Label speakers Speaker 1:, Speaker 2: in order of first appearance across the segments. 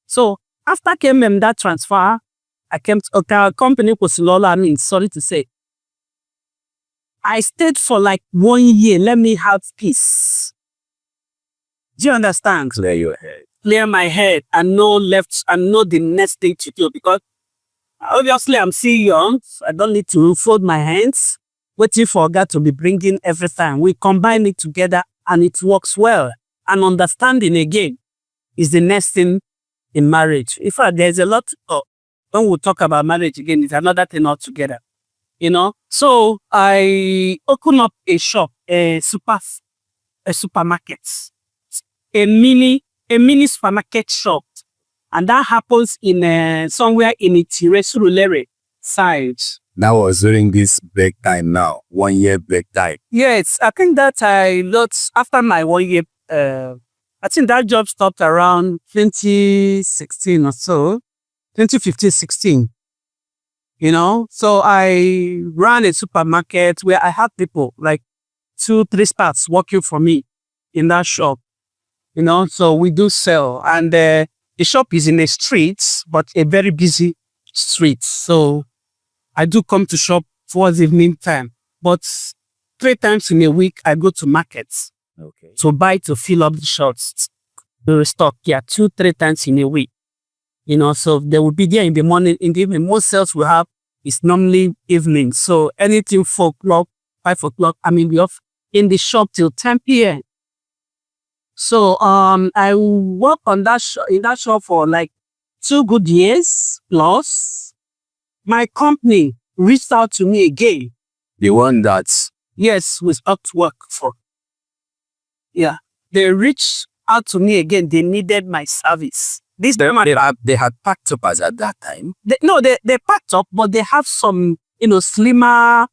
Speaker 1: So after came that transfer, I came to a company Posilola. I mean, sorry to say, I stayed for like 1 year. Let me have peace. Do you understand?
Speaker 2: Clear your head.
Speaker 1: Clear my head and know the next thing to do, because obviously I'm still young. So I don't need to fold my hands, waiting for God to be bringing everything. We combine it together and it works well. And understanding again is the next thing in marriage. In fact, there's a lot when we talk about marriage again, it's another thing altogether. So I open up a shop, a supermarket, a mini supermarket shop, and that happens in somewhere in Itiresurulere side.
Speaker 2: That was during this break time now, 1 year break time.
Speaker 1: Yes, I think that after my 1 year, I think that job stopped around 2016 or so, 2015, 16. So I ran a supermarket where I had people like 2-3 staffs working for me in that shop. So we do sell, and the shop is in a street, but a very busy street. So I do come to shop towards evening time, but 3 times in a week I go to markets to buy, to fill up the shops, to restock. Yeah, 2-3 times in a week. So they will be there in the morning. In the evening, most sales we have is normally evening. So anything 4 o'clock, 5 o'clock, I mean, we're off in the shop till 10 p.m. So I worked in that shop for like 2 good years plus. My company reached out to me again.
Speaker 2: The one that's...
Speaker 1: Yes, was up to work for. Yeah, they reached out to me again. They needed my service.
Speaker 2: They had packed up as at that time.
Speaker 1: They packed up, but they have some, slimmer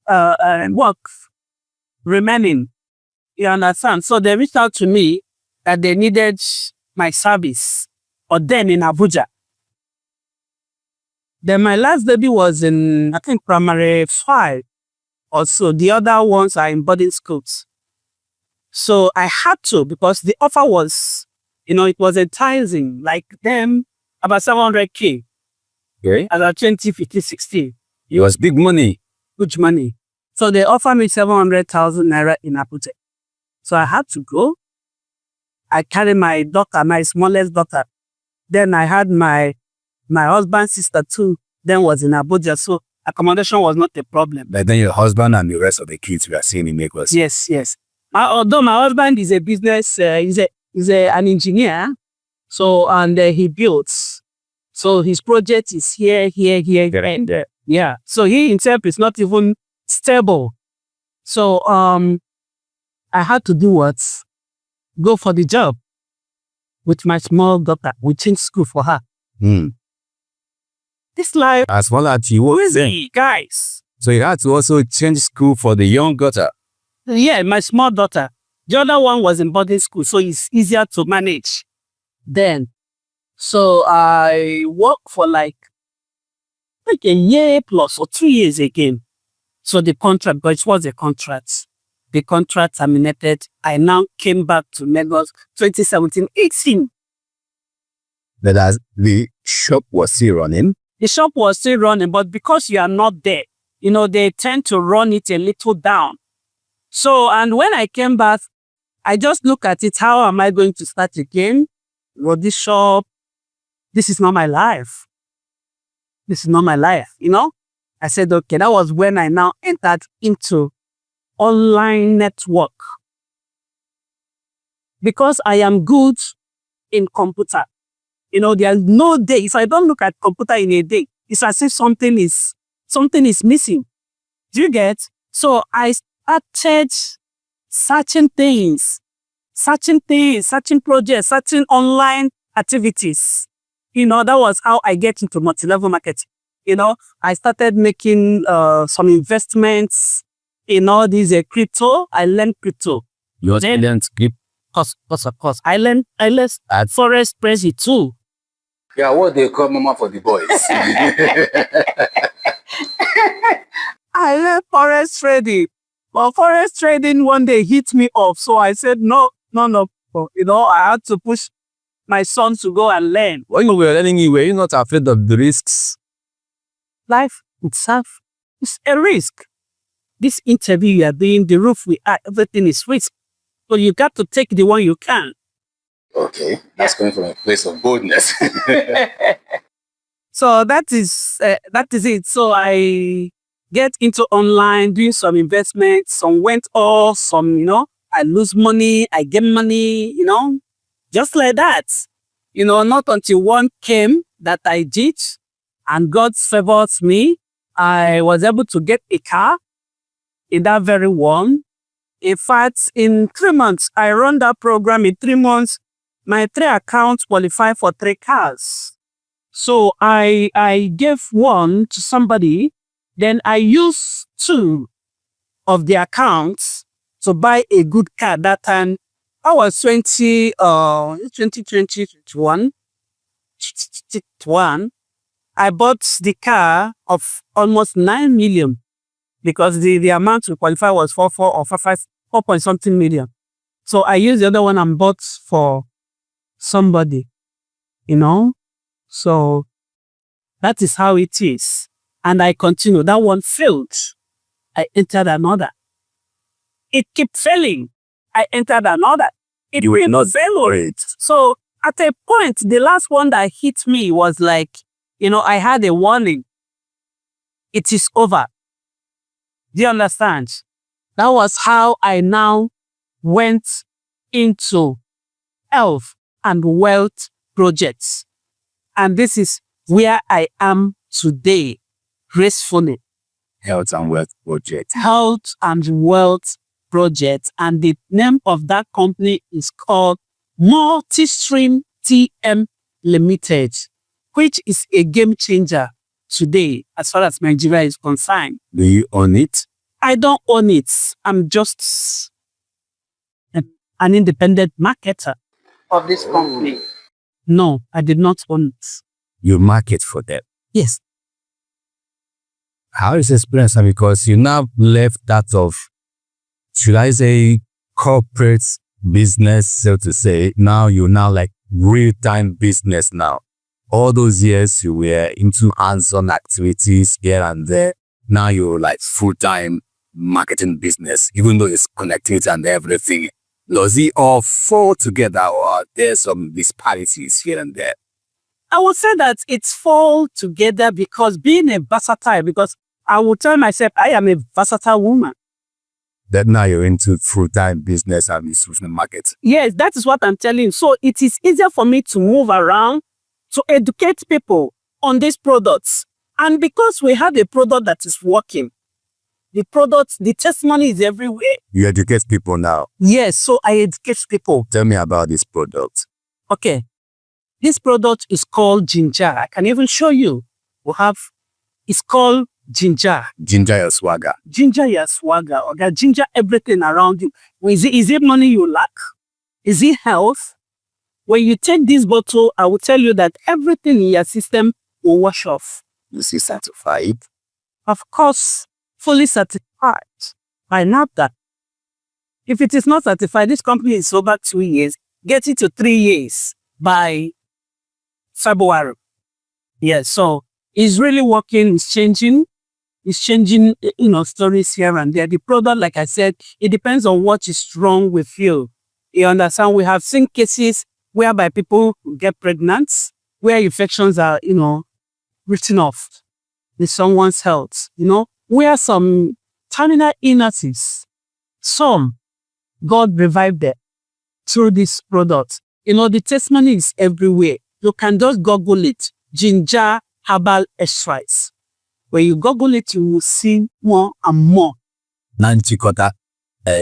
Speaker 1: work remaining. You understand? So they reached out to me that they needed my service, or then in Abuja. Then my last baby was in, I think, primary 5 or so. The other ones are in boarding schools. So I had to, because the offer was, it was enticing, like them, about 700K.
Speaker 2: Okay.
Speaker 1: About 2015, 16.
Speaker 2: It was big money.
Speaker 1: Huge money. So they offered me 700,000 naira in Abuja. So I had to go. I carried my daughter, my smallest daughter. Then I had my husband's sister too, then was in Abuja. So accommodation was not a problem.
Speaker 2: But then your husband and the rest of the kids we are seeing in Lagos.
Speaker 1: Yes. Although my husband is a business, he's an engineer. So, and he builds. So his project is here, and there. Yeah. So he himself is not even stable. So, I had to do what? Go for the job with my small daughter. We changed school for her. This life.
Speaker 2: As well as you were saying,
Speaker 1: guys.
Speaker 2: So you had to also change school for the young daughter.
Speaker 1: Yeah, my small daughter. The other one was in boarding school, so it's easier to manage then. So I worked for like a year plus or 2 years again. So the contract, but it was a contract. The contract terminated. I now came back to Lagos 2017-18.
Speaker 2: But as the shop was still running?
Speaker 1: The shop was still running, but because you are not there, they tend to run it a little down. So, and when I came back, I just look at it, how am I going to start again? Well, this shop, this is not my life. This is not my life, I said, okay, that was when I now entered into online network. Because I am good in computer. There's no day, if I don't look at computer in a day, it's as if something is missing. Do you get? So I started searching things, searching projects, searching online activities. That was how I get into multi-level marketing. I started making some investments in all these crypto. I learned crypto.
Speaker 2: You also learned crypto?
Speaker 1: Of course. I learned at Forex Prezi too.
Speaker 2: Yeah, what they call mama for the boys.
Speaker 1: I learned Forex trading. But Forex trading one day hit me off. So I said, no. I had to push my son to go and learn.
Speaker 2: When you were learning, were you not afraid of the risks?
Speaker 1: Life itself is a risk. This interview you are doing, the roof we are, everything is risk. So you got to take the one you can.
Speaker 2: Okay, that's coming from a place of boldness.
Speaker 1: So that is it. So I get into online, doing some investments, some went off, some, I lose money, I get money, just like that. Not until one came that I did, and God favors me. I was able to get a car in that very one. In fact, in 3 months, I run that program. In 3 months, my 3 accounts qualify for 3 cars. So I gave one to somebody, then I used 2 of the accounts to buy a good car. That time I was 21. I bought the car of almost 9 million because the amount to qualify was 4 point something million. So I used the other one and bought for somebody, So that is how it is. And I continue. That one failed. I entered another. It kept failing. I entered another.
Speaker 2: You were not
Speaker 1: failing. So at a point, the last one that hit me was like, I had a warning. It is over. Do you understand? That was how I now went into health and wealth projects. And this is where I am today, gracefully.
Speaker 2: Health and Wealth Project.
Speaker 1: Health and Wealth Project. And the name of that company is called Multistream TM Limited, which is a game changer today as far as Nigeria is concerned.
Speaker 2: Do you own it?
Speaker 1: I don't own it. I'm just an independent marketer of this company. No, I did not own it.
Speaker 2: You market for them?
Speaker 1: Yes.
Speaker 2: How is the experience? Because you now left that of, should I say, corporate business, so to say. Now you're now like real-time business now. All those years you were into hands-on activities here and there. Now you're like full-time marketing business, even though it's connected and everything. Does it all fall together, or there's some disparities here and there?
Speaker 1: I would say that it's fall together because being a versatile, because I would tell myself I am a versatile woman.
Speaker 2: That now you're into full-time business and institutional market.
Speaker 1: Yes, that is what I'm telling you. So it is easier for me to move around, to educate people on these products. And because we have a product that is working, the testimony is everywhere.
Speaker 2: You educate people now?
Speaker 1: Yes, so I educate people.
Speaker 2: Tell me about this product.
Speaker 1: Okay. This product is called Ginger. I can even show you. It's called Ginger.
Speaker 2: Ginger your swagger.
Speaker 1: Ginger your swagger. Okay, ginger everything around you. Is it money you lack? Is it health? When you take this bottle, I will tell you that everything in your system will wash off.
Speaker 2: Is it certified?
Speaker 1: Of course, fully certified by NAFDAC. If it is not certified, this company is over 2 years, get it to 3 years by February. Yes, so it's really working, it's changing, stories here and there. The product, like I said, it depends on what is wrong with you. You understand? We have seen cases whereby people get pregnant, where infections are, written off with someone's health, where some terminal illnesses, some God revived them through this product. The testimony is everywhere. You can just Google it, ginger herbal extracts. When you Google it, you will see more and more.
Speaker 2: Na nchịkọta,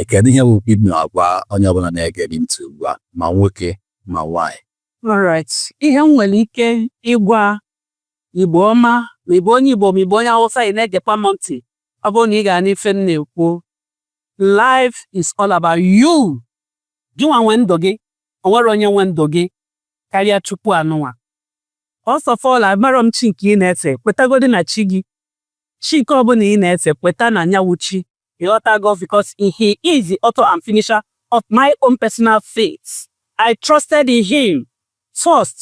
Speaker 2: kedu ihe bụ ibu agwa onye ọbụla na-ege ntị ugbu a, ma nwoke ma nwanyị?
Speaker 1: Alright, ihe m nwere ike ịgwa Igbo ọma, ma Igbo onye Igbo, ma Igbo onye Hausa, ị na-egekwa m ntị, ọ bụrụ na ị ga n'ife m na-ekwu. Life is all about you. Gị nwe ndụ gị, o nwere onye nwe ndụ gị karịa Chukwu anụnwa. First of all, agbara m chi nke ị na-efe, kwetagodi na chi gị. Chi nke ọbụla ị na-efe, kweta na nyawu chi. Ịghọtago, because he is the author and finisher of my own personal faith. I trusted in him first.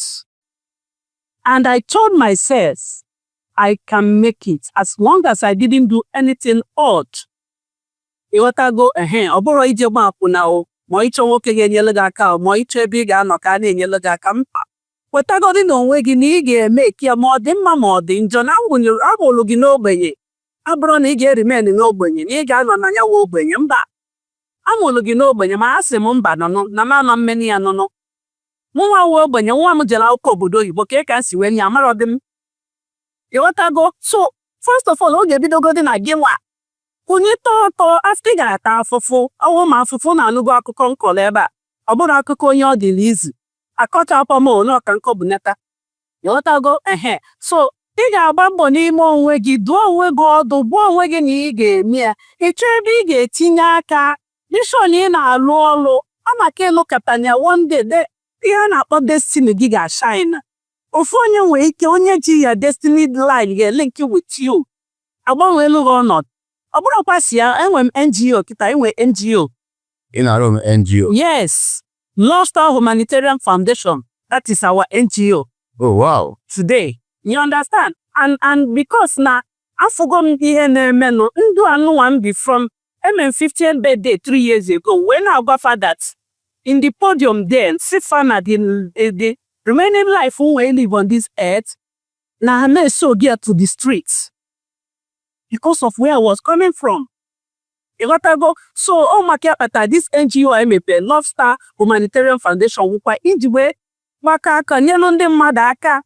Speaker 1: And I told myself, I can make it as long as I didn't do anything odd. Ịghọtago ọ bụrụ ije gba akwụna o ma ịchọ nwoke ga-enyere gị aka ma ịchọ ebe ị ga-anọ ka a na-enyere gị aka mkpa wetagodi n'onwe gị na ị ga-eme ike ma ọ dị mma ma ọ dị njọ na amụrụ gị n'ogbenye abụrụ na ị ga-erimen n'ogbenye na ị ga-anọ na ya nwa ogbenye mba amụrụ gị n'ogbenye ma a sị m mba nọnụ na m anọ mmeni ya nụnụ mụ nwa nwa ogbenye nwa m jere akwụkwọ obodo oyibo ka ị ka si wee nye amarọ dị m ịghọtago so first of all oge ebidogodi na gị nwa kwụnye tọọ afọ ị ga-ata afụfụ ọwụ ma afụfụ na-anụgo akụkọ nkọrọ ebe a ọ bụrụ akụkọ onye ọ dịla izu akọchapụ m onye ọka nkọ bụ neta ịghọtago so ị ga-agba mbọ n'ime onwe gị duo onwe gị ọdụ gbuo onwe gị na ị ga-eme ya ịchọ ebe ị ga-etinye aka dịshọ na ị na-alụ ọrụ ọ maka ịlụkọtanya one day ihe a na-akpọ destiny gị ga-ashine ofu onye nwere ike onye ji ya destiny line ga-elink with you agbanweelu gị ọnọdụ ọ bụrụkwa si ya enwe m NGO kịta enwe NGO
Speaker 2: ị na-arụ m NGO?
Speaker 1: Yes, Love Star Humanitarian Foundation, that is our NGO.
Speaker 2: Oh wow.
Speaker 1: Today, you understand? And because na afụgo m ihe na-emenụ ndụ anụnwa m bi from 50th birthday 3 years ago when I got that in the podium then sit na the remaining life we live on this earth na me so get to the streets because of where I was coming from. You got to go. So, maka akpata this NGO emepe Love Star Humanitarian Foundation wụkwa iji wee maka aka nyelu ndị mmadụ aka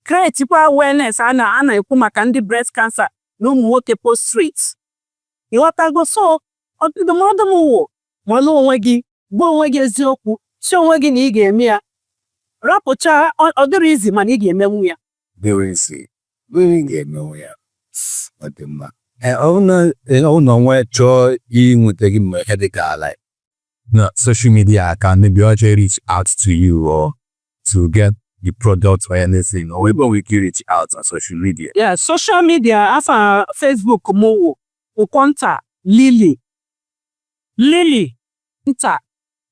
Speaker 1: create kwa awareness a na-ekwu maka ndị breast cancer na ụmụ nwoke post streets. You got to go. So, ndụmọdụ m wụ malụ onwe gị gbuo onwe gị eziokwu si onwe gị na ị ga-eme ya rapụcha ọ dịrị izi mana ị ga-emenwu ya.
Speaker 2: Dịrị izi ị ga-emenwu ya ọ dị mma. Ọ nwe chọọ inweta gị mgbe ihe dịka like na social media can maybe also reach out to you or to get the product or anything or maybe we can reach out on social media.
Speaker 1: Yeah, social media afa Facebook mo Ukonta Lily Nta.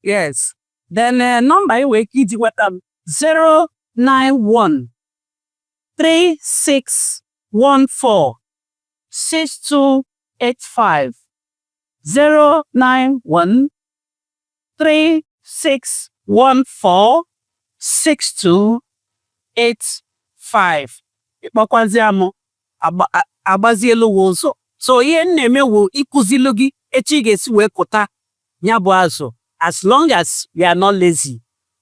Speaker 1: Yes. Then number we kiji wetam 091 3614 6285 091 3614 6285. Ịkpọkwazi amụ agbazielu ụzọ. So ihe na-eme wụ ịkụzilu gị echi ị ga-esi wee kụta ya bụ azụ as long as you are not lazy.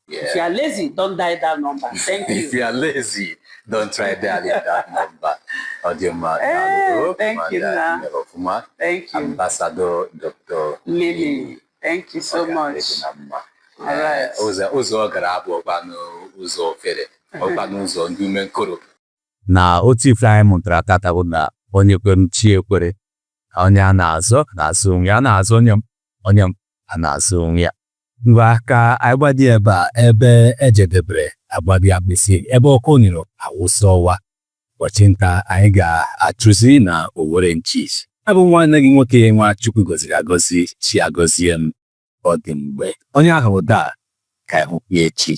Speaker 2: Yeah.
Speaker 1: If you are lazy, don't dial that number. Thank you.
Speaker 2: If you are lazy, don't try dialing that number.
Speaker 1: Thank you, Nna. Thank you.
Speaker 2: Ambassador Dr.
Speaker 1: Lily. Thank you so much. All right.
Speaker 2: Ụzọ gara abụ ụzọ ofere, ụzọ ndị ume nkoro. Na otu ife anyị mụtara tata bụ na onye kwere chi ekwere, onye a na-azọ na-azụ onwe ya, onye a na-azụ onwe ya. Ngwa ka anyị gbadi ebe a ebe ejedebere agbadi akpịsị ebe ọkụ nyụrụ awụsa ọwa ụbọchị nta anyị ga-achụzi na Owerri nchis. Abụ nwanne gị nwoke Nwachukwu gọziri agọzi chi agọzie m ọ dị mgbe onye ahụ daa ka ịhụ ya echi.